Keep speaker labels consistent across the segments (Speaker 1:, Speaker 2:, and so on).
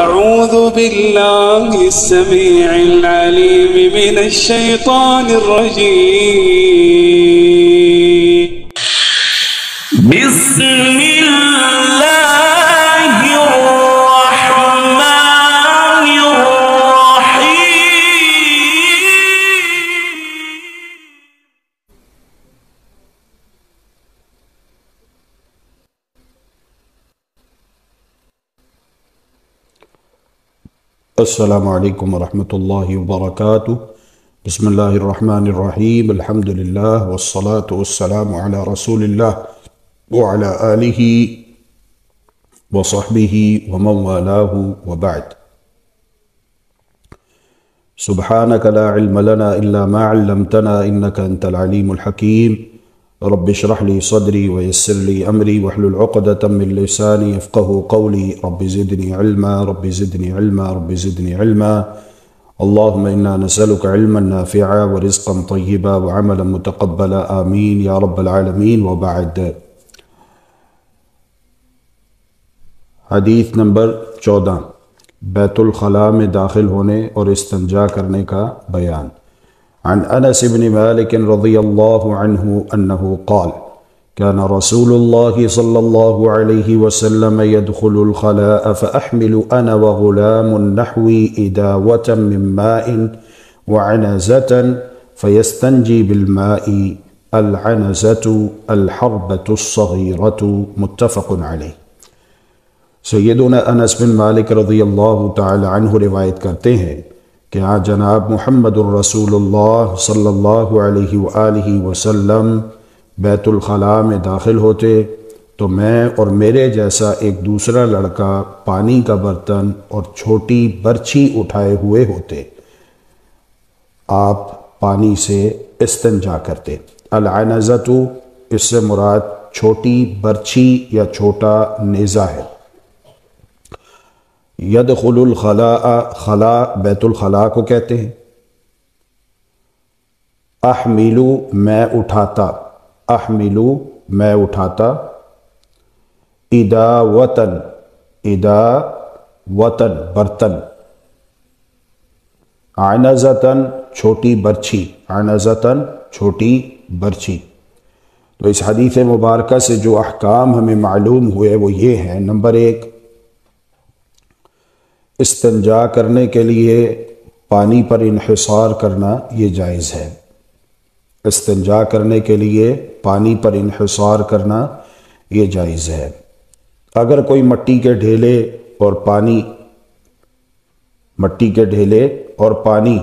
Speaker 1: أعوذ بالله السميع العليم من الشيطان الرجيم. بسم الله الرحمن الرحيم.
Speaker 2: السلام علیکم ورحمۃ اللہ وبرکاتہ. بسم اللہ الرحمن الرحیم. الحمد للہ والصلاة والسلام علی رسول اللہ وعلی آلہ وصحبہ ومن والاہ وبعد. سبحانک لا علم لنا الا ما علمتنا انک انت العلیم الحکیم. رب اشرح لي صدري ويسر لي امري واحلل عقدة من لساني يفقهوا قولي. رب زدني علما رب زدني علما رب زدني علما. اللهم انا نسألك علما نافعا ورزقا طيبا وعملا متقبلا آمين يا رب العالمين. وبعد. حدیث نمبر 14، بیت الخلاء میں داخل ہونے اور استنجا کرنے کا بیان. عن انس بن مالك رضي الله عنه انه قال كان رسول الله صلى الله عليه وسلم يدخل الخلاء فأحمل انا وغلام نحوي إداوة من ماء وعنزة فيستنجي بالماء. العنزة الحربة الصغيرة. متفق عليه. سیدنا انس بن مالک رضی اللہ تعالی عنہ روایت کرتے ہیں کہ جناب محمد الرسول اللہ صلی اللہ علیہ وآلہ وسلم بیت الخلاء میں داخل ہوتے تو میں اور میرے جیسا ایک دوسرا لڑکا پانی کا برتن اور چھوٹی برچھی اٹھائے ہوئے ہوتے. آپ پانی سے استنجا کرتے. العنزۃ اس سے مراد چھوٹی برچھی یا چھوٹا نیزہ ہے. یدخل الخلاء، خلاء بیت الخلاء کو کہتے ہیں. احملو میں اٹھاتا، احملو میں اٹھاتا. اداوتن، اداوتن برتن. عنزتن چھوٹی برچھی، عنزتن چھوٹی برچھی. تو اس حدیث مبارکہ سے جو احکام ہمیں معلوم ہوئے وہ یہ ہیں. نمبر 1، استنجا کرنے کے لیے پانی پر انحصار کرنا یہ جائز ہے. استنجا کرنے کے لیے پانی پر انحصار کرنا یہ جائز ہے. اگر کوئی مٹی کے ڈھیلے اور پانی، مٹی کے ڈھیلے اور پانی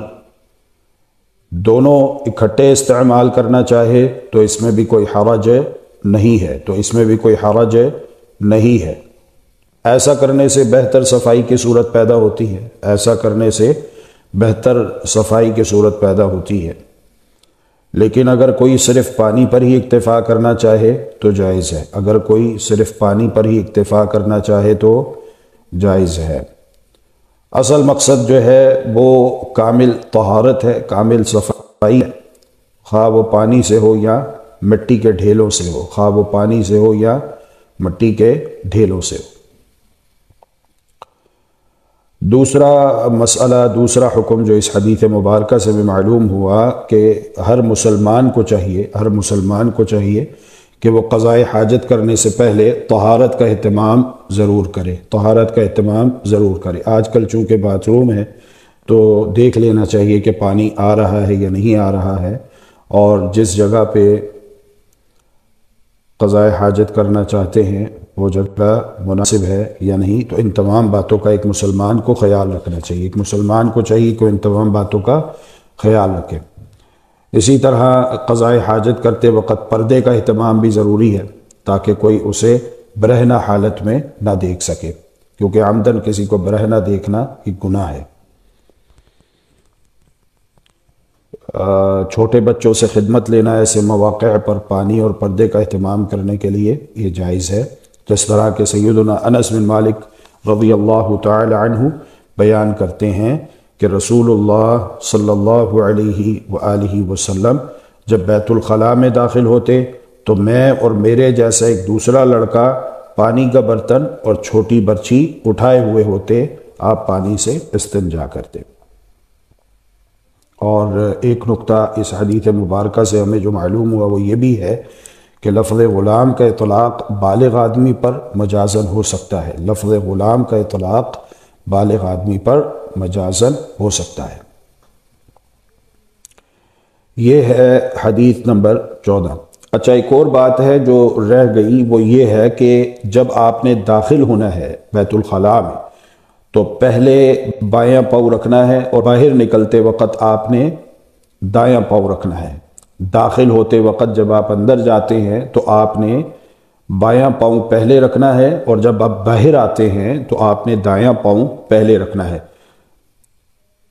Speaker 2: دونوں اکٹھے استعمال کرنا چاہے تو اس میں بھی کوئی حرج نہیں ہے، تو اس میں بھی کوئی حرج نہیں ہے. ایسا کرنے سے بہتر صفائی کی صورت پیدا ہوتی ہے، ایسا کرنے سے بہتر صفائی کی صورت پیدا ہوتی ہے. لیکن اگر کوئی صرف پانی پر ہی اکتفا کرنا چاہے تو جائز ہے. اگر کوئی صرف پانی پر ہی اکتفا کرنا چاہے تو جائز ہے. اصل مقصد جو ہے وہ کامل طہارت ہے، کامل صفائی ہے، خواہ وہ پانی سے ہو یا مٹی کے ڈھیلوں سے ہو، خواہ وہ پانی سے ہو یا مٹی کے ڈھیلوں سے ہو. دوسرا مسئلہ، دوسرا حکم جو اس حدیث مبارکہ سے بھی معلوم ہوا کہ ہر مسلمان کو چاہیے کہ وہ قضاء حاجت کرنے سے پہلے طہارت کا اہتمام ضرور کرے، طہارت کا اہتمام ضرور کرے. آج کل چونکہ باتھ روم ہے تو دیکھ لینا چاہیے کہ پانی آ رہا ہے یا نہیں آ رہا ہے، اور جس جگہ پہ قضاء حاجت کرنا چاہتے ہیں وہ جگہ مناسب ہے یا نہیں. تو ان تمام باتوں کا ایک مسلمان کو خیال رکھنا چاہیے، ایک مسلمان کو چاہیے کہ ان تمام باتوں کا خیال رکھے. اسی طرح قضاء حاجت کرتے وقت پردے کا اہتمام بھی ضروری ہے تاکہ کوئی اسے برہنہ حالت میں نہ دیکھ سکے، کیونکہ عمدن کسی کو برہنہ دیکھنا ایک گناہ ہے. چھوٹے بچوں سے خدمت لینا ایسے مواقع پر پانی اور پردے کا اہتمام کرنے کے لیے یہ جائز ہے. جس طرح کہ سیدنا انس بن مالک رضی اللہ تعالی عنہ بیان کرتے ہیں کہ رسول اللہ صلی اللہ علیہ وآلہ وسلم جب بیت الخلاء میں داخل ہوتے تو میں اور میرے جیسا ایک دوسرا لڑکا پانی کا برتن اور چھوٹی برچھی اٹھائے ہوئے ہوتے آپ پانی سے استنجا کرتے۔ اور ایک نقطہ اس حدیث مبارکہ سے ہمیں جو معلوم ہوا وہ یہ بھی ہے کہ لفظ غلام کا اطلاق بالغ آدمی پر مجازن ہو سکتا ہے۔ لفظ غلام کا اطلاق بالغ آدمی پر مجازن ہو سکتا ہے۔ یہ ہے حدیث نمبر 14۔ اچھا، ایک اور بات ہے جو رہ گئی، وہ یہ ہے کہ جب آپ نے داخل ہونا ہے بیت الخلاء میں تو پہلے بایاں پاؤں رکھنا ہے، اور باہر نکلتے وقت آپ نے دایاں پاؤں رکھنا ہے۔ داخل ہوتے وقت جب آپ اندر جاتے ہیں تو آپ نے بایاں پاؤں پہلے رکھنا ہے، اور جب آپ باہر آتے ہیں تو آپ نے دایاں پاؤں پہلے رکھنا ہے۔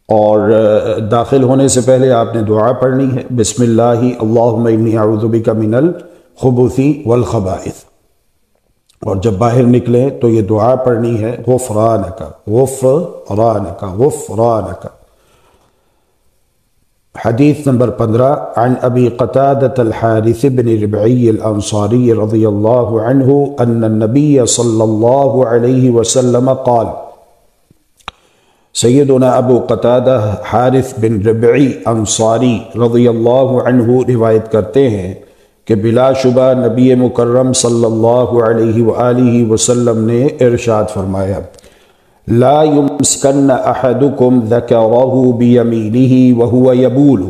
Speaker 2: اور داخل ہونے سے پہلے آپ نے دعا پڑھنی ہے، بسم اللہ اللہم انی اعوذ بک من الخبث والخبائث۔ اور جب باہر نکلیں تو یہ دعا پڑھنی ہے، غفرانک غفرانک غفرانک۔ حدیث نمبر 15۔ عن ابی قتادة الحارث بن ربعی الانصاری رضی اللہ عنہ ان النبی صلی اللہ علیہ وسلم قال۔ سیدنا ابو قتادہ حارث بن ربعی انصاری رضی اللہ عنہ روایت کرتے ہیں کہ بلا شبہ نبی مکرم صلی اللہ علیہ وآلہ وسلم نے ارشاد فرمایا، لا يمسكن احدكم ذكره بيمينه وهو يبول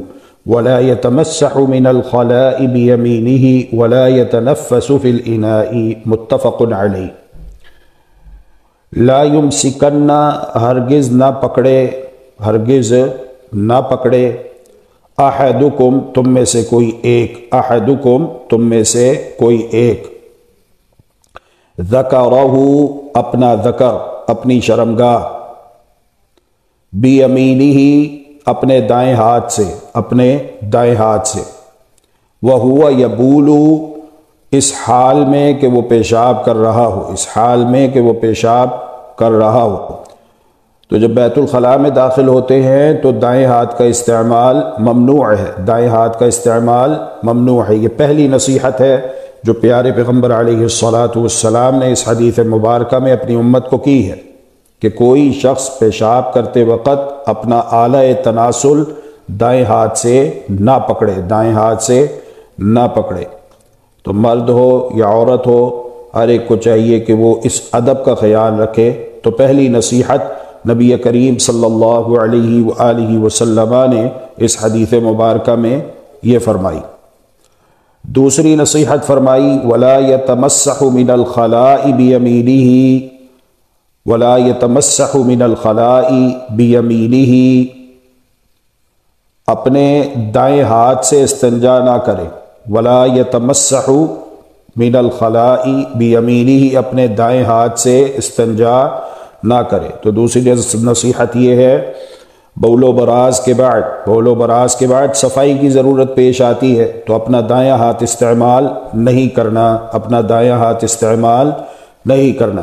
Speaker 2: ولا يتمسح من الخلاء بيمينه ولا يتنفس في الاناء، متفق علیہ۔ لا يمسكن، ہرگز نہ پکڑے، ہرگز نہ پکڑے، احدکم، تم میں سے کوئی ایک، احدکم، تم میں سے کوئی ایک، ذکرہ، اپنا ذکر، اپنی شرمگاہ، بیمینہ، اپنے دائیں ہاتھ سے، اپنے دائیں ہاتھ سے، وہو یبول، اس حال میں کہ وہ پیشاب کر رہا ہو، اس حال میں کہ وہ پیشاب کر رہا ہو۔ تو جب بیت الخلاء میں داخل ہوتے ہیں تو دائیں ہاتھ کا استعمال ممنوع ہے، دائیں ہاتھ کا استعمال ممنوع ہے۔ یہ پہلی نصیحت ہے جو پیارے پیغمبر علیہ الصلاۃ نے اس حدیث مبارکہ میں اپنی امت کو کی ہے کہ کوئی شخص پیشاب کرتے وقت اپنا آلہ تناسل دائیں ہاتھ سے نہ پکڑے، دائیں ہاتھ سے نہ پکڑے۔ تو مرد ہو یا عورت ہو، ہر ایک کو چاہیے کہ وہ اس ادب کا خیال رکھے۔ تو پہلی نصیحت نبی کریم صلی اللہ علیہ وآلہ وسلم نے اس حدیث مبارکہ میں یہ فرمائی۔ دوسری نصیحت فرمائی، وَلَا يَتَمَسَّحُ مِنَ الْخَلَاءِ بِيَمِينِهِ، وَلَا يَتَمَسَّحُ مِنَ الْخَلَاءِ بِيَمِينِهِ، اپنے دائیں ہاتھ سے استنجا نہ کرے، وَلَا يَتَمَسَّحُ مِنَ الْخَلَاءِ بِيَمِينِهِ، اپنے دائیں ہاتھ سے استنجا نہ کرے۔ تو دوسری نصیحت یہ ہے، بول و براز کے بعد صفائی کی ضرورت پیش آتی ہے تو اپنا دایاں ہاتھ استعمال نہیں کرنا، اپنا دایاں ہاتھ استعمال نہیں کرنا۔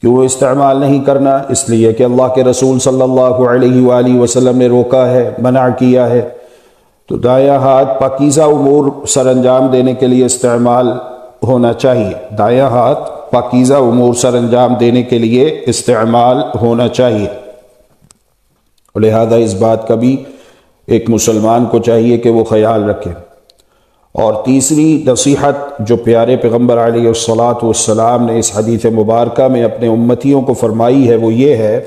Speaker 2: کیوں استعمال نہیں کرنا؟ اس لیے کہ اللہ کے رسول صلی اللہ علیہ وآلہ وسلم نے روکا ہے، منع کیا ہے۔ تو دایاں ہاتھ پاکیزہ امور سر انجام دینے کے لیے استعمال ہونا چاہیے، دایاں ہاتھ پاکیزہ امور سر انجام دینے کے لیے استعمال ہونا چاہیے۔ لہذا اس بات کا بھی ایک مسلمان کو چاہیے کہ وہ خیال رکھے۔ اور تیسری نصیحت جو پیارے پیغمبر علیہ الصلاۃ نے اس حدیث مبارکہ میں اپنے امتیوں کو فرمائی ہے وہ یہ ہے،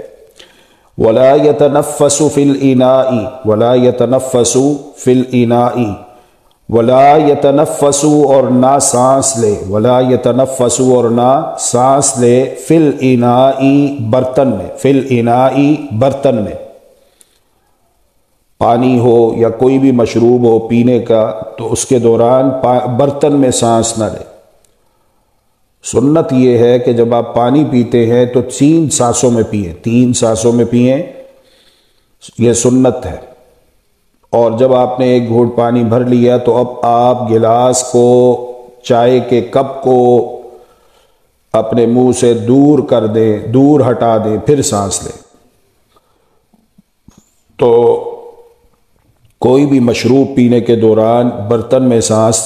Speaker 2: وَلَا يَتَنَفَّسُ فِي الْإِنَاءِ، وَلَا يَتَنَفَّسُ فِي الْإِنَاءِ، وَلَا يَتَنَفَّسُ، اور نہ سانس لے، وَلَا يَتَنَفَّسُ، اور نہ سانس لے، فِي الْإِنَاءِ، برتن میں، فِي الْإِنَاءِ، برتن میں، پانی ہو یا کوئی بھی مشروب ہو پینے کا تو اس کے دوران برتن میں سانس نہ لے۔ سنت یہ ہے کہ جب آپ پانی پیتے ہیں تو 3 سانسوں میں پئیں، 3 سانسوں میں پئیں، یہ سنت ہے۔ اور جب آپ نے ایک گھونٹ پانی بھر لیا تو اب آپ گلاس کو، چائے کے کپ کو اپنے منہ سے دور کر دیں، دور ہٹا دیں، پھر سانس لیں۔ تو کوئی بھی مشروب پینے کے دوران برتن میں سانس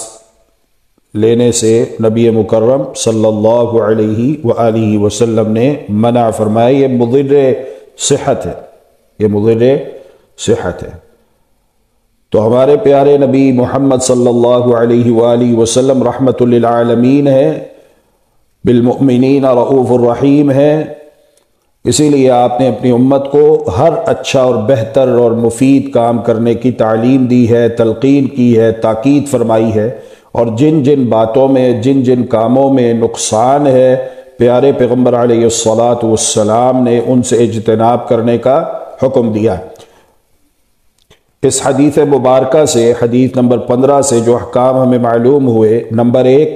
Speaker 2: لینے سے نبی مکرم صلی اللہ علیہ وآلہ وسلم نے منع فرمایا، یہ مضر صحت ہے، یہ مضر صحت ہے۔ تو ہمارے پیارے نبی محمد صلی اللہ علیہ وآلہ وسلم رحمت للعالمین ہے، بالمؤمنین رؤوف الرحیم ہے، اسی لیے آپ نے اپنی امت کو ہر اچھا اور بہتر اور مفید کام کرنے کی تعلیم دی ہے، تلقین کی ہے، تاکید فرمائی ہے، اور جن جن باتوں میں، جن جن کاموں میں نقصان ہے، پیارے پیغمبر علیہ الصلاۃ والسلام نے ان سے اجتناب کرنے کا حکم دیا ہے۔ اس حدیث مبارکہ سے، حدیث نمبر 15 سے جو احکام ہمیں معلوم ہوئے، نمبر 1،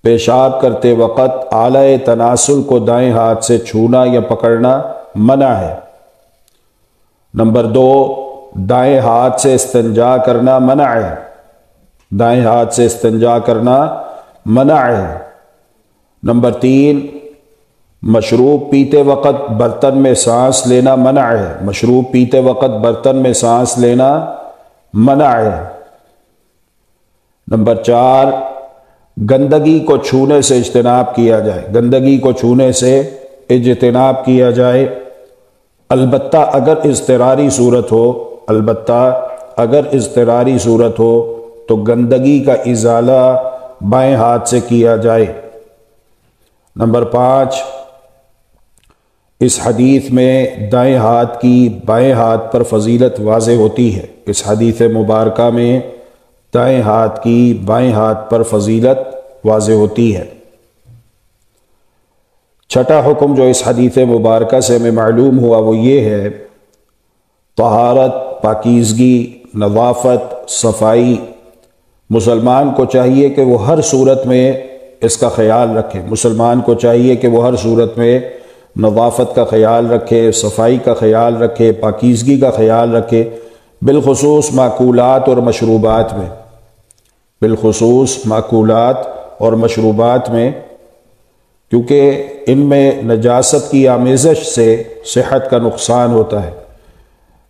Speaker 2: پیشاب کرتے وقت آلہ تناسل کو دائیں ہاتھ سے چھونا یا پکڑنا منع ہے۔ نمبر 2، دائیں ہاتھ سے استنجا کرنا منع ہے، دائیں ہاتھ سے استنجا کرنا منع ہے۔ نمبر 3، مشروب پیتے وقت برتن میں سانس لینا منع ہے، مشروب پیتے وقت برتن میں سانس لینا منع ہے۔ نمبر 4، گندگی کو چھونے سے اجتناب کیا جائے، گندگی کو چھونے سے اجتناب کیا جائے، البتہ اگر اضطراری صورت ہو، البتہ اگر اضطراری صورت ہو تو گندگی کا ازالہ بائیں ہاتھ سے کیا جائے۔ نمبر 5، اس حدیث میں دائیں ہاتھ کی بائیں ہاتھ پر فضیلت واضح ہوتی ہے، اس حدیث مبارکہ میں دائیں ہاتھ کی بائیں ہاتھ پر فضیلت واضح ہوتی ہے۔ چھٹا حکم جو اس حدیث مبارکہ سے ہمیں معلوم ہوا وہ یہ ہے، طہارت، پاکیزگی، نظافت، صفائی۔ مسلمان کو چاہیے کہ وہ ہر صورت میں اس کا خیال رکھے، مسلمان کو چاہیے کہ وہ ہر صورت میں نظافت کا خیال رکھے، صفائی کا خیال رکھے، پاکیزگی کا خیال رکھے، بالخصوص ماکولات اور مشروبات میں، بالخصوص ماکولات اور مشروبات میں، کیونکہ ان میں نجاست کی آمیزش سے صحت کا نقصان ہوتا ہے۔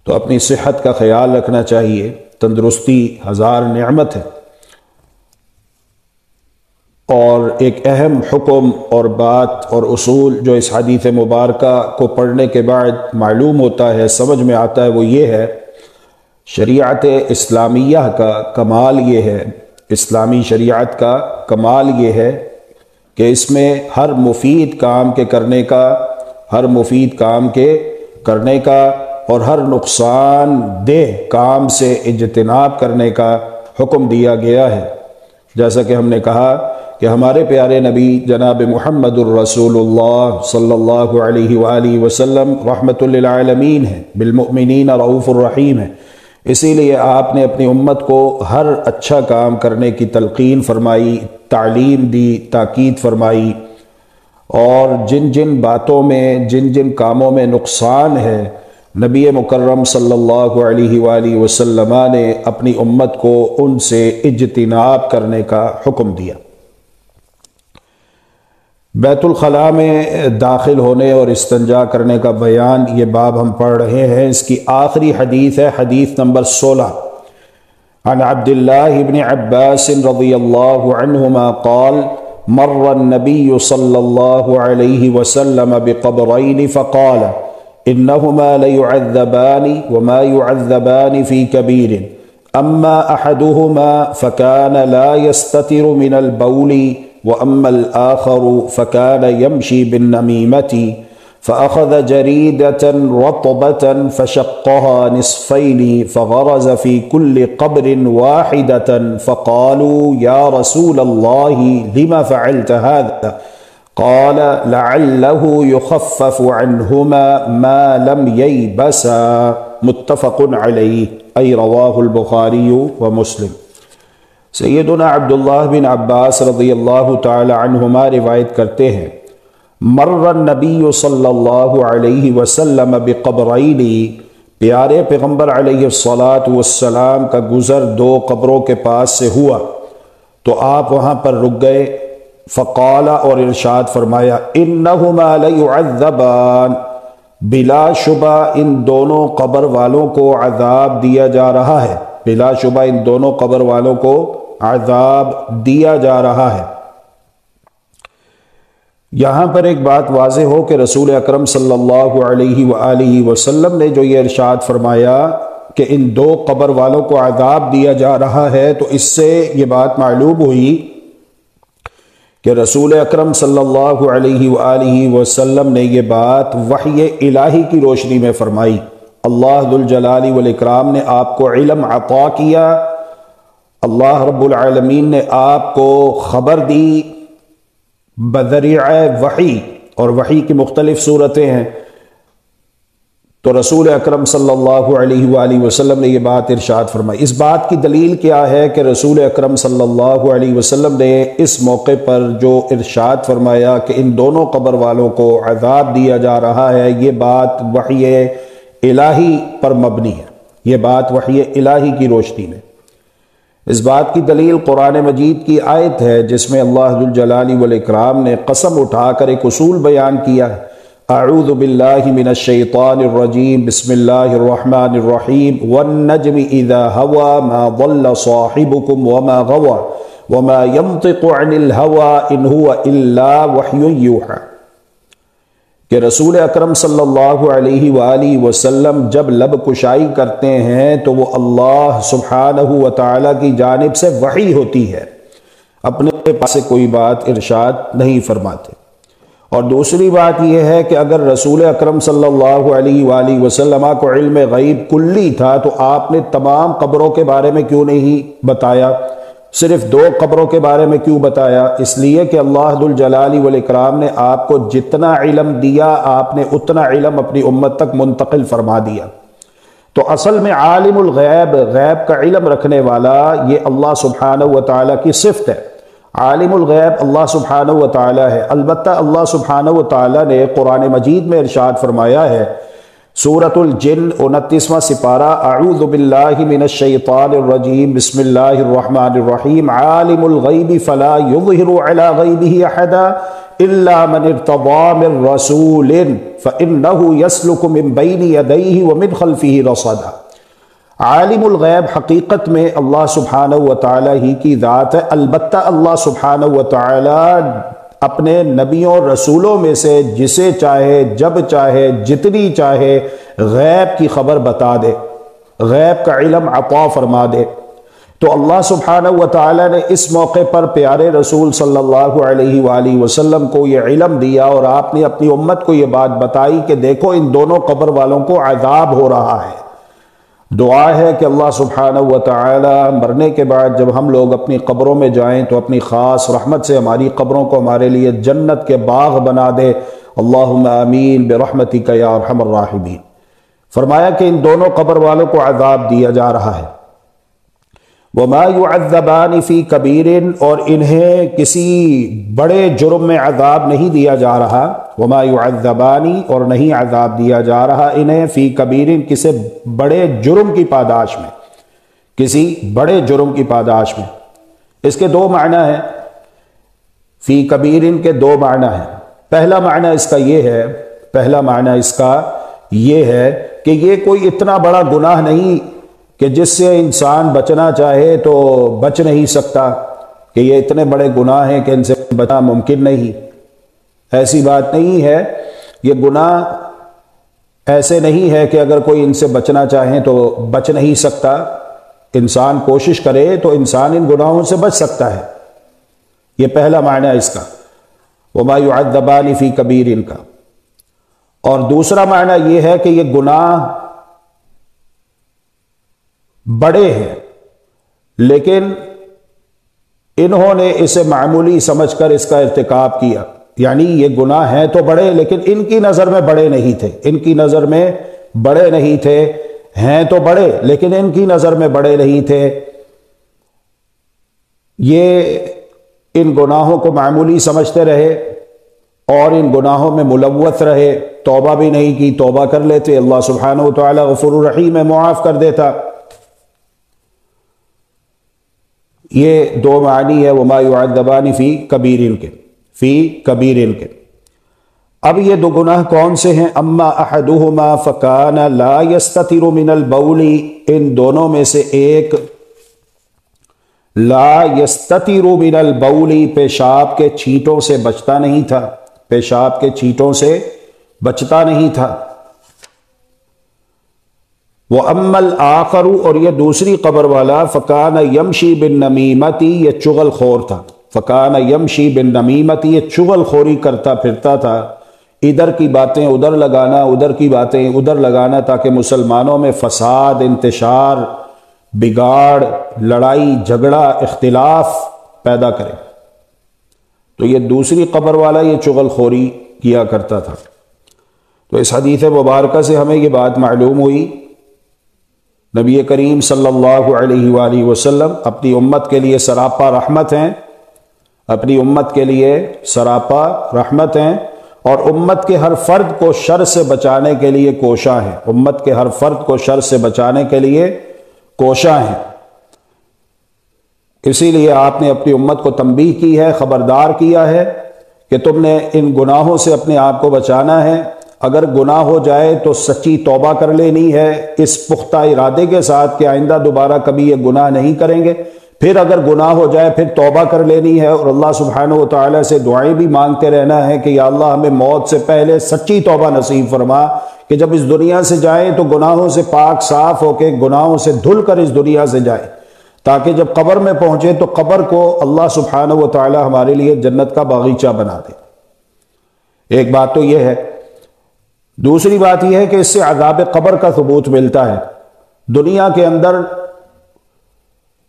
Speaker 2: تو اپنی صحت کا خیال رکھنا چاہیے، تندرستی ہزار نعمت ہے۔ اور ایک اہم حکم اور بات اور اصول جو اس حدیث مبارکہ کو پڑھنے کے بعد معلوم ہوتا ہے، سمجھ میں آتا ہے، وہ یہ ہے، شریعت اسلامیہ کا کمال یہ ہے، اسلامی شریعت کا کمال یہ ہے کہ اس میں ہر مفید کام کے کرنے کا، ہر مفید کام کے کرنے کا اور ہر نقصان دہ کام سے اجتناب کرنے کا حکم دیا گیا ہے۔ جیسا کہ ہم نے کہا کہ ہمارے پیارے نبی جناب محمد الرسول اللہ صلی اللہ علیہ وآلہ وسلم رحمت للعالمین ہیں، بالمؤمنین رؤوف الرحیم ہیں، اسی لیے آپ نے اپنی امت کو ہر اچھا کام کرنے کی تلقین فرمائی، تعلیم دی، تاکید فرمائی، اور جن جن باتوں میں، جن جن کاموں میں نقصان ہے، نبی مکرم صلی اللہ علیہ وآلہ وسلم نے اپنی امت کو ان سے اجتناب کرنے کا حکم دیا۔ بیت الخلاء میں داخل ہونے اور استنجا کرنے کا بیان، یہ باب ہم پڑھ رہے ہیں، اس کی آخری حدیث ہے، حدیث نمبر 16، عن عبد الله بن عباس رضی اللہ عنہما قال مر النبی صلی اللہ علیہ وسلم بقبرین فقال انہما لیعذبان وما يعذبان في كبير اما احدهما فكان لا يستتر من البول وأما الآخر فكان يمشي بالنميمة فأخذ جريدة رطبة فشقها نصفين فغرز في كل قبر واحدة فقالوا يا رسول الله لما فعلت هذا؟ قال لعله يخفف عنهما ما لم ييبسا، متفق عليه، أي رواه البخاري ومسلم۔ سیدنا عبداللہ بن عباس رضی اللہ تعالی عنہما روایت کرتے ہیں، مر النبی صلی اللہ علیہ وسلم بقبرین، پیارے پیغمبر علیہ الصلاۃ والسلام کا گزر دو قبروں کے پاس سے ہوا تو آپ وہاں پر رک گئے، فقال، اور ارشاد فرمایا، انہما لیعذبان، بلا شبہ ان دونوں قبر والوں کو عذاب دیا جا رہا ہے، بلا شبہ ان دونوں قبر والوں کو عذاب دیا جا رہا ہے۔ یہاں پر ایک بات واضح ہو کہ رسول اکرم صلی اللہ علیہ وآلہ وسلم نے جو یہ ارشاد فرمایا کہ ان دو قبر والوں کو عذاب دیا جا رہا ہے، تو اس سے یہ بات معلوم ہوئی کہ رسول اکرم صلی اللہ علیہ وآلہ وسلم نے یہ بات وحی الہی کی روشنی میں فرمائی۔ اللہ ذو الجلال والاکرام نے آپ کو علم عطا کیا، اللہ رب العالمین نے آپ کو خبر دی بذریعہ وحی، اور وحی کی مختلف صورتیں ہیں۔ تو رسول اکرم صلی اللہ علیہ وآلہ وسلم نے یہ بات ارشاد فرمائی۔ اس بات کی دلیل کیا ہے کہ رسول اکرم صلی اللہ علیہ وسلم نے اس موقع پر جو ارشاد فرمایا کہ ان دونوں قبر والوں کو عذاب دیا جا رہا ہے، یہ بات وحی الہی پر مبنی ہے، یہ بات وحی الہی کی روشنی میں۔ اس بات کی دلیل قرآن مجید کی آیت ہے جس میں اللہ ذو الجلال والاکرام نے قسم اٹھا کر ایک اصول بیان کیا ہے۔ اعوذ باللہ من الشیطان الرجیم، بسم اللہ الرحمن الرحیم، والنجم اذا ہوا ما ضل صاحبکم وما غوا وما ينطق عن الهوى ان هو الا وحی یوحی، کہ رسول اکرم صلی اللہ علیہ وآلہ وسلم جب لب کشائی کرتے ہیں تو وہ اللہ سبحانہ و تعالیٰ کی جانب سے وحی ہوتی ہے، اپنے پاس سے کوئی بات ارشاد نہیں فرماتے۔ اور دوسری بات یہ ہے کہ اگر رسول اکرم صلی اللہ علیہ وآلہ وسلم کو علم غیب کلی تھا تو آپ نے تمام قبروں کے بارے میں کیوں نہیں بتایا، صرف دو قبروں کے بارے میں کیوں بتایا؟ اس لیے کہ اللہ ذو الجلال والاکرام نے آپ کو جتنا علم دیا آپ نے اتنا علم اپنی امت تک منتقل فرما دیا۔ تو اصل میں عالم الغیب، غیب کا علم رکھنے والا، یہ اللہ سبحانہ و تعالیٰ کی صفت ہے۔ عالم الغیب اللہ سبحانہ و تعالیٰ ہے۔ البتہ اللہ سبحانہ و تعالیٰ نے قرآن مجید میں ارشاد فرمایا ہے، سورۃ الجن 29واں سپارہ، اعوذ باللہ من الشیطان الرجیم، بسم اللہ الرحمن الرحیم، عالم الغیب فلا یظہر علی غیبہ احدا الا من ارتضی من رسول فانہ یسلک من بین یدیہ ومن خلفہ رصدا۔ عالم الغیب حقیقت میں اللہ سبحانہ و تعالیٰ ہی کی ذات ہے، البتہ اللہ سبحانہ و تعالیٰ اپنے نبیوں اور رسولوں میں سے جسے چاہے، جب چاہے، جتنی چاہے غیب کی خبر بتا دے، غیب کا علم عطا فرما دے۔ تو اللہ سبحانہ و تعالیٰ نے اس موقع پر پیارے رسول صلی اللہ علیہ وآلہ وسلم کو یہ علم دیا، اور آپ نے اپنی امت کو یہ بات بتائی کہ دیکھو ان دونوں قبر والوں کو عذاب ہو رہا ہے۔ دعا ہے کہ اللہ سبحانہ و تعالی مرنے کے بعد جب ہم لوگ اپنی قبروں میں جائیں تو اپنی خاص رحمت سے ہماری قبروں کو ہمارے لیے جنت کے باغ بنا دے۔ اللہم آمین برحمتک یا ارحم الراحمین۔ فرمایا کہ ان دونوں قبر والوں کو عذاب دیا جا رہا ہے۔ وما يعذبان فی کبیر، اور انہیں کسی بڑے جرم میں عذاب نہیں دیا جا رہا۔ وما يعذبان، اور نہیں عذاب دیا جا رہا انہیں، فی کبیر، کسی بڑے جرم کی پاداش میں، کسی بڑے جرم کی پاداش میں۔ اس کے دو معنی ہیں، فی کبیر کے دو معنی ہیں۔ پہلا معنی اس کا یہ ہے کہ یہ کوئی اتنا بڑا گناہ نہیں کہ جس سے انسان بچنا چاہے تو بچ نہیں سکتا، کہ یہ اتنے بڑے گناہ ہیں کہ ان سے بچنا ممکن نہیں۔ ایسی بات نہیں ہے، یہ گناہ ایسے نہیں ہے کہ اگر کوئی ان سے بچنا چاہے تو بچ نہیں سکتا، انسان کوشش کرے تو انسان ان گناہوں سے بچ سکتا ہے۔ یہ پہلا معنی ہے اس کا، وما يعذبان فی کبیر کا۔ اور دوسرا معنی یہ ہے کہ یہ گناہ بڑے ہیں، لیکن انہوں نے اسے معمولی سمجھ کر اس کا ارتکاب کیا، یعنی یہ گناہ ہیں تو بڑے لیکن ان کی نظر میں بڑے نہیں تھے، ان کی نظر میں بڑے نہیں تھے، ہیں تو بڑے لیکن ان کی نظر میں بڑے نہیں تھے۔ یہ ان گناہوں کو معمولی سمجھتے رہے اور ان گناہوں میں ملوث رہے، توبہ بھی نہیں کی، توبہ کر لیتے، اللہ سبحانہ و تعالی غفور الرحیم ہے، معاف کر دیتا۔ یہ دو معنی ہے وما يعذبان فی کبیر کے۔ اب یہ دو گناہ کون سے ہیں؟ اما احدہما فکان لا یستتر من البول، ان دونوں میں سے ایک لا یستتر من البول، پیشاب کے چھینٹوں سے بچتا نہیں تھا، پیشاب کے چھینٹوں سے بچتا نہیں تھا۔ وَأَمَّا الْآخَرُ، اور یہ دوسری قبر والا، فَكَانَ يَمْشِي بِالنَّمِيمَةِ، یہ چغل خور تھا، فَكَانَ يَمْشِي بِالنَّمِيمَةِ، یہ چغل خوری کرتا پھرتا تھا، ادھر کی باتیں ادھر لگانا، ادھر کی باتیں ادھر لگانا، تاکہ مسلمانوں میں فساد، انتشار، بگاڑ، لڑائی جھگڑا، اختلاف پیدا کرے۔ تو یہ دوسری قبر والا یہ چغل خوری کیا کرتا تھا۔ تو اس حدیث مبارکہ سے ہمیں یہ بات معلوم ہوئی، نبی کریم صلی اللہ علیہ وآلہ وسلم اپنی امت کے لیے سراپا رحمت ہیں، اپنی امت کے لیے سراپا رحمت ہیں، اور امت کے ہر فرد کو شر سے بچانے کے لیے کوشاں ہیں، امت کے ہر فرد کو شر سے بچانے کے لیے کوشاں ہیں۔ اسی لیے آپ نے اپنی امت کو تنبیہ کی ہے، خبردار کیا ہے کہ تم نے ان گناہوں سے اپنے آپ کو بچانا ہے۔ اگر گناہ ہو جائے تو سچی توبہ کر لینی ہے، اس پختہ ارادے کے ساتھ کہ آئندہ دوبارہ کبھی یہ گناہ نہیں کریں گے۔ پھر اگر گناہ ہو جائے پھر توبہ کر لینی ہے، اور اللہ سبحانہ و تعالیٰ سے دعائیں بھی مانگتے رہنا ہے کہ یا اللہ ہمیں موت سے پہلے سچی توبہ نصیب فرما، کہ جب اس دنیا سے جائیں تو گناہوں سے پاک صاف ہو کے، گناہوں سے دھل کر اس دنیا سے جائیں، تاکہ جب قبر میں پہنچے تو قبر کو اللہ سبحانہ و تعالیٰ ہمارے لیے جنت کا باغیچہ بنا دے۔ ایک بات تو یہ ہے۔ دوسری بات یہ ہے کہ اس سے عذاب قبر کا ثبوت ملتا ہے۔ دنیا کے اندر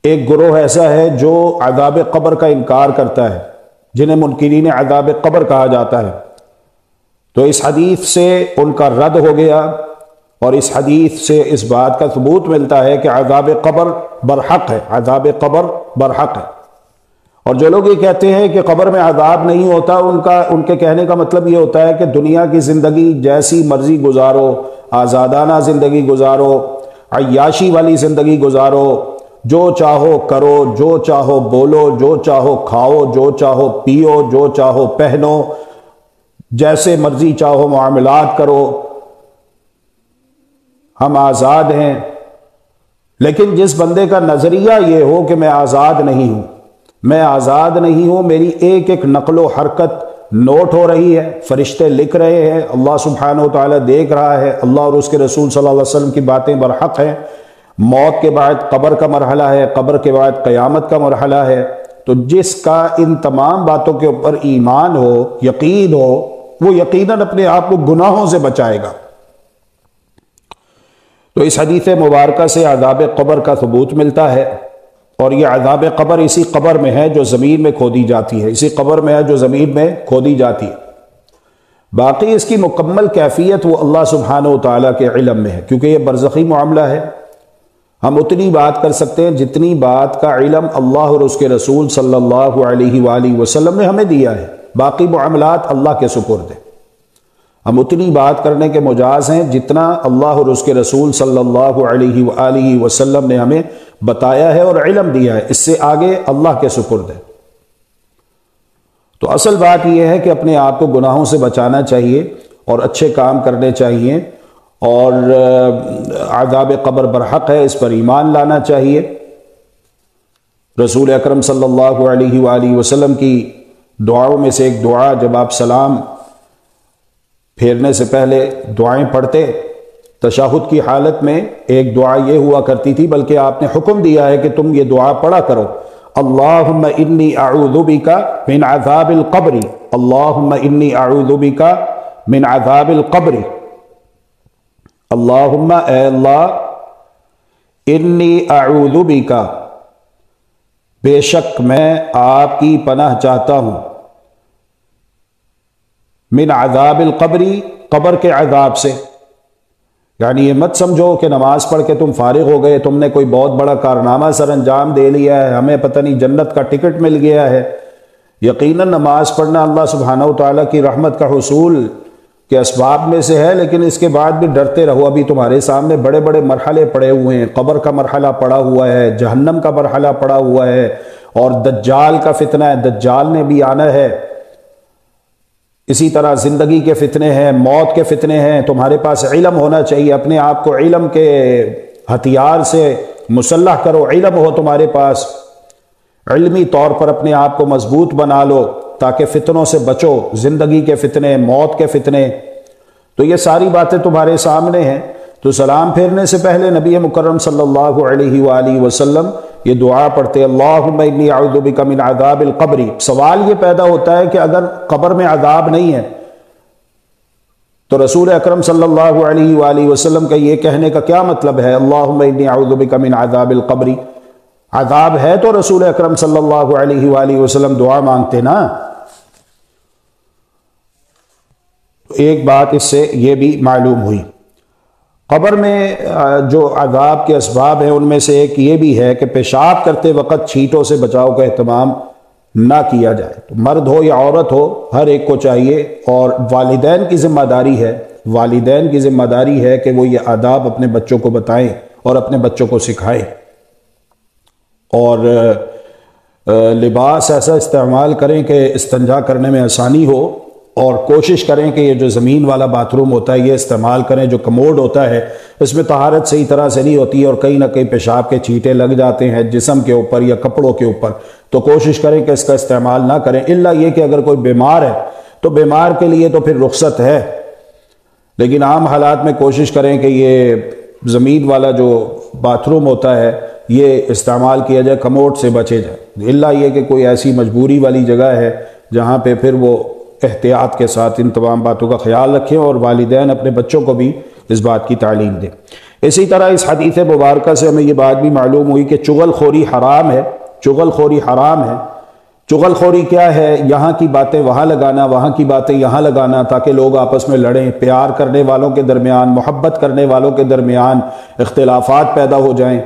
Speaker 2: ایک گروہ ایسا ہے جو عذاب قبر کا انکار کرتا ہے، جنہیں منکرین عذاب قبر کہا جاتا ہے۔ تو اس حدیث سے ان کا رد ہو گیا، اور اس حدیث سے اس بات کا ثبوت ملتا ہے کہ عذاب قبر برحق ہے، عذاب قبر برحق ہے۔ اور جو لوگ یہ کہتے ہیں کہ قبر میں عذاب نہیں ہوتا، ان کے کہنے کا مطلب یہ ہوتا ہے کہ دنیا کی زندگی جیسی مرضی گزارو، آزادانہ زندگی گزارو، عیاشی والی زندگی گزارو، جو چاہو کرو، جو چاہو بولو، جو چاہو کھاؤ، جو چاہو پیو، جو چاہو پہنو، جیسے مرضی چاہو معاملات کرو، ہم آزاد ہیں۔ لیکن جس بندے کا نظریہ یہ ہو کہ میں آزاد نہیں ہوں، میں آزاد نہیں ہوں، میری ایک ایک نقل و حرکت نوٹ ہو رہی ہے، فرشتے لکھ رہے ہیں، اللہ سبحانہ و تعالیٰ دیکھ رہا ہے، اللہ اور اس کے رسول صلی اللہ علیہ وسلم کی باتیں برحق ہیں، موت کے بعد قبر کا مرحلہ ہے، قبر کے بعد قیامت کا مرحلہ ہے، تو جس کا ان تمام باتوں کے اوپر ایمان ہو، یقین ہو، وہ یقیناً اپنے آپ کو گناہوں سے بچائے گا۔ تو اس حدیث مبارکہ سے عذاب قبر کا ثبوت ملتا ہے، اور یہ عذاب قبر اسی قبر میں ہے جو زمین میں کھودی جاتی ہے، اسی قبر میں ہے جو زمین میں کھودی جاتی ہے۔ باقی اس کی مکمل کیفیت وہ اللہ سبحانہ و تعالیٰ کے علم میں ہے، کیونکہ یہ برزخی معاملہ ہے۔ ہم اتنی بات کر سکتے ہیں جتنی بات کا علم اللہ اور اس کے رسول صلی اللہ علیہ وآلہ وسلم نے ہمیں دیا ہے، باقی معاملات اللہ کے سپرد ہیں۔ ہم اتنی بات کرنے کے مجاز ہیں جتنا اللہ اور اس کے رسول صلی اللہ علیہ وآلہ وسلم نے ہمیں بتایا ہے اور علم دیا ہے، اس سے آگے اللہ کے سپرد ہے۔ تو اصل بات یہ ہے کہ اپنے آپ کو گناہوں سے بچانا چاہیے اور اچھے کام کرنے چاہیے، اور عذاب قبر برحق ہے، اس پر ایمان لانا چاہیے۔ رسول اکرم صلی اللہ علیہ وآلہ وسلم کی دعاؤں میں سے ایک دعا، جب آپ سلام پھیرنے سے پہلے دعائیں پڑھتے تشہد کی حالت میں، ایک دعا یہ ہوا کرتی تھی، بلکہ آپ نے حکم دیا ہے کہ تم یہ دعا پڑھا کرو، اللہم انی اعوذ بک من عذاب القبر، اللہم انی اعوذ بک من عذاب القبر، اللہم اے اللہ، انی اعوذ بک، بے شک میں آپ کی پناہ چاہتا ہوں، من عذاب القبری، قبر کے عذاب سے۔ یعنی یہ مت سمجھو کہ نماز پڑھ کے تم فارغ ہو گئے، تم نے کوئی بہت بڑا کارنامہ سر انجام دے لیا ہے، ہمیں پتہ نہیں جنت کا ٹکٹ مل گیا ہے۔ یقیناً نماز پڑھنا اللہ سبحانہ و تعالیٰ کی رحمت کا حصول کے اسباب میں سے ہے، لیکن اس کے بعد بھی ڈرتے رہو، ابھی تمہارے سامنے بڑے بڑے مرحلے پڑے ہوئے ہیں، قبر کا مرحلہ پڑا ہوا ہے، جہنم کا مرحلہ پڑا ہوا ہے، اور دجال کا فتنہ ہے، دجال نے بھی آنا ہے، اسی طرح زندگی کے فتنے ہیں، موت کے فتنے ہیں۔ تمہارے پاس علم ہونا چاہیے، اپنے آپ کو علم کے ہتھیار سے مسلح کرو، علم ہو تمہارے پاس علمی طور پر اپنے آپ کو مضبوط بنا لو تاکہ فتنوں سے بچو، زندگی کے فتنے، موت کے فتنے۔ تو یہ ساری باتیں تمہارے سامنے ہیں۔ تو سلام پھیرنے سے پہلے نبی مکرم صلی اللہ علیہ وآلہ وسلم یہ دعا پڑھتے، اللہم انی اعوذ بک من عذاب القبر۔ سوال یہ پیدا ہوتا ہے کہ اگر قبر میں عذاب نہیں ہے تو رسول اکرم صلی اللہ علیہ وآلہ وسلم کا یہ کہنے کا کیا مطلب ہے، اللہم انی اعوذ بک من عذاب القبر؟ عذاب ہے تو رسول اکرم صلی اللہ علیہ وآلہ وسلم دعا مانگتے نا۔ ایک بات اس سے یہ بھی معلوم ہوئی، قبر میں جو عذاب کے اسباب ہیں ان میں سے ایک یہ بھی ہے کہ پیشاب کرتے وقت چھینٹوں سے بچاؤ کا اہتمام نہ کیا جائے۔ تو مرد ہو یا عورت ہو، ہر ایک کو چاہیے، اور والدین کی ذمہ داری ہے کہ وہ یہ آداب اپنے بچوں کو بتائیں اور اپنے بچوں کو سکھائیں، اور لباس ایسا استعمال کریں کہ استنجا کرنے میں آسانی ہو، اور کوشش کریں کہ یہ جو زمین والا باتھ روم ہوتا ہے یہ استعمال کریں۔ جو کموڈ ہوتا ہے اس میں طہارت صحیح طرح سے نہیں ہوتی ہے اور کہیں نہ کہیں پیشاب کے چھینٹے لگ جاتے ہیں جسم کے اوپر یا کپڑوں کے اوپر، تو کوشش کریں کہ اس کا استعمال نہ کریں، الا یہ کہ اگر کوئی بیمار ہے تو بیمار کے لیے تو پھر رخصت ہے، لیکن عام حالات میں کوشش کریں کہ یہ زمین والا جو باتھ روم ہوتا ہے یہ استعمال کیا جائے، کموڈ سے بچے جائے، الا یہ کہ کوئی ایسی مجبوری والی جگہ ہے جہاں پہ پھر وہ احتیاط کے ساتھ ان تمام باتوں کا خیال رکھیں، اور والدین اپنے بچوں کو بھی اس بات کی تعلیم دیں۔ اسی طرح اس حدیث مبارکہ سے ہمیں یہ بات بھی معلوم ہوئی کہ چغل خوری حرام ہے۔ چغل خوری حرام ہے۔ چغل خوری کیا ہے؟ یہاں کی باتیں وہاں لگانا، وہاں کی باتیں یہاں لگانا تاکہ لوگ آپس میں لڑیں، پیار کرنے والوں کے درمیان، محبت کرنے والوں کے درمیان اختلافات پیدا ہو جائیں۔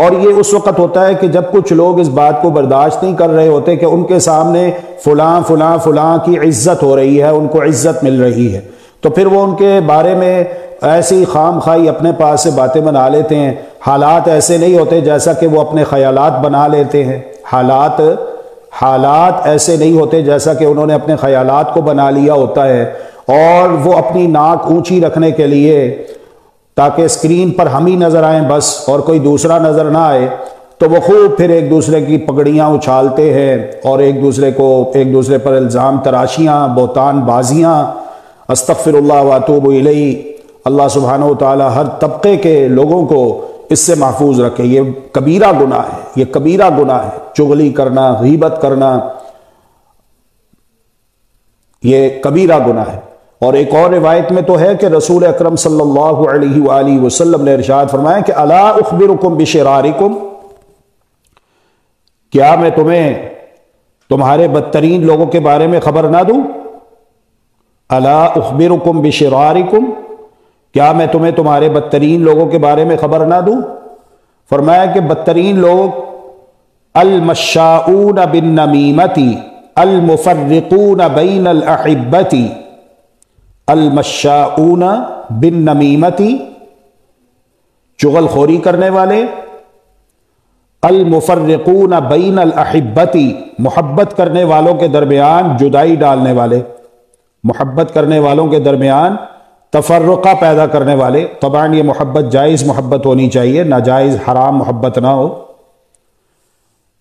Speaker 2: اور یہ اس وقت ہوتا ہے کہ جب کچھ لوگ اس بات کو برداشت نہیں کر رہے ہوتے کہ ان کے سامنے فلاں فلاں فلاں کی عزت ہو رہی ہے، ان کو عزت مل رہی ہے، تو پھر وہ ان کے بارے میں ایسی خام خواہی اپنے پاس سے باتیں بنا لیتے ہیں۔ حالات ایسے نہیں ہوتے جیسا کہ وہ اپنے خیالات بنا لیتے ہیں، حالات ایسے نہیں ہوتے جیسا کہ انہوں نے اپنے خیالات کو بنا لیا ہوتا ہے، اور وہ اپنی ناک اونچی رکھنے کے لیے تاکہ اسکرین پر ہم ہی نظر آئیں بس اور کوئی دوسرا نظر نہ آئے، تو وہ خوب پھر ایک دوسرے کی پگڑیاں اچھالتے ہیں اور ایک دوسرے پر الزام تراشیاں، بہتان بازیاں، استغفر اللہ واتوب الیہ۔ اللہ سبحانہ و تعالی ہر طبقے کے لوگوں کو اس سے محفوظ رکھے۔ یہ کبیرہ گناہ ہے، یہ کبیرہ گناہ ہے، چغلی کرنا، غیبت کرنا، یہ کبیرہ گناہ ہے۔ اور ایک اور روایت میں تو ہے کہ رسول اکرم صلی اللہ علیہ وآلہ وسلم نے ارشاد فرمایا کہ الا اخبرکم بشرارکم، کیا میں تمہیں تمہارے بدترین لوگوں کے بارے میں خبر نہ دوں؟ الا اخبرکم بشرارکم، کیا میں تمہیں تمہارے بدترین لوگوں کے بارے میں خبر نہ دوں؟ فرمایا کہ بدترین لوگ المشاؤون بالنمیمۃ المفرقون بین الاحبۃ، المشاؤون بالنمیمۃ، چغل خوری کرنے والے، المفرقون بین الاحبۃ، محبت کرنے والوں کے درمیان جدائی ڈالنے والے، محبت کرنے والوں کے درمیان تفرقہ پیدا کرنے والے۔ طبعاً یہ محبت جائز محبت ہونی چاہیے، ناجائز حرام محبت نہ ہو،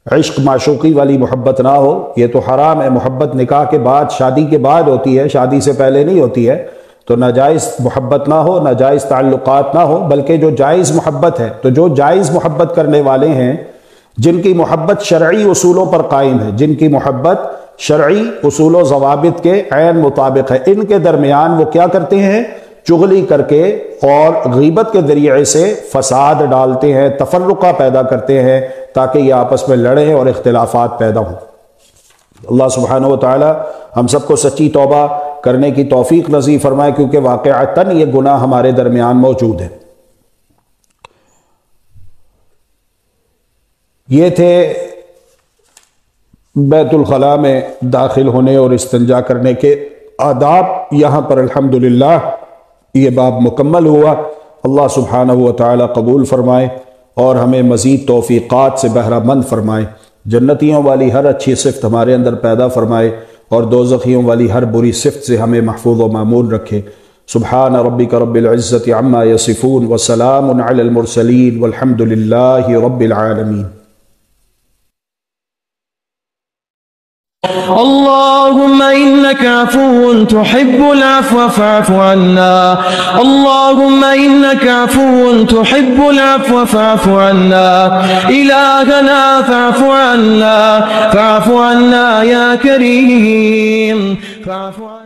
Speaker 2: عشق معشوقی والی محبت نہ ہو، یہ تو حرام ہے۔ محبت نکاح کے بعد، شادی کے بعد ہوتی ہے، شادی سے پہلے نہیں ہوتی ہے، تو ناجائز محبت نہ ہو، ناجائز تعلقات نہ ہو، بلکہ جو جائز محبت ہے، تو جو جائز محبت کرنے والے ہیں، جن کی محبت شرعی اصولوں پر قائم ہے، جن کی محبت شرعی اصول و ضوابط کے عین مطابق ہے، ان کے درمیان وہ کیا کرتے ہیں؟ چغلی کر کے اور غیبت کے ذریعے سے فساد ڈالتے ہیں، تفرقہ پیدا کرتے ہیں تاکہ یہ آپس میں لڑیں اور اختلافات پیدا ہوں۔ اللہ سبحانہ و تعالی ہم سب کو سچی توبہ کرنے کی توفیق نصیب فرمائے، کیونکہ واقعتاً یہ گناہ ہمارے درمیان موجود ہے۔ یہ تھے بیت الخلاء میں داخل ہونے اور استنجا کرنے کے آداب۔ یہاں پر الحمدللہ یہ باب مکمل ہوا۔ اللہ سبحانہ و تعالی قبول فرمائے اور ہمیں مزید توفیقات سے بہرہ مند فرمائے، جنتیوں والی ہر اچھی صفت ہمارے اندر پیدا فرمائے اور دوزخیوں والی ہر بری صفت سے ہمیں محفوظ و معمون رکھے۔ سبحان ربک رب العزت عما یصفون وسلام علی المرسلین والحمد للہ رب العالمین۔
Speaker 3: اللهم إنك عفو تحب العفو فاعف عنا. اللهم إنك عفو تحب العفو فاعف عنا. إلهنا فاعف عنا، فاعف عنا يا كريم، فاعف عنا.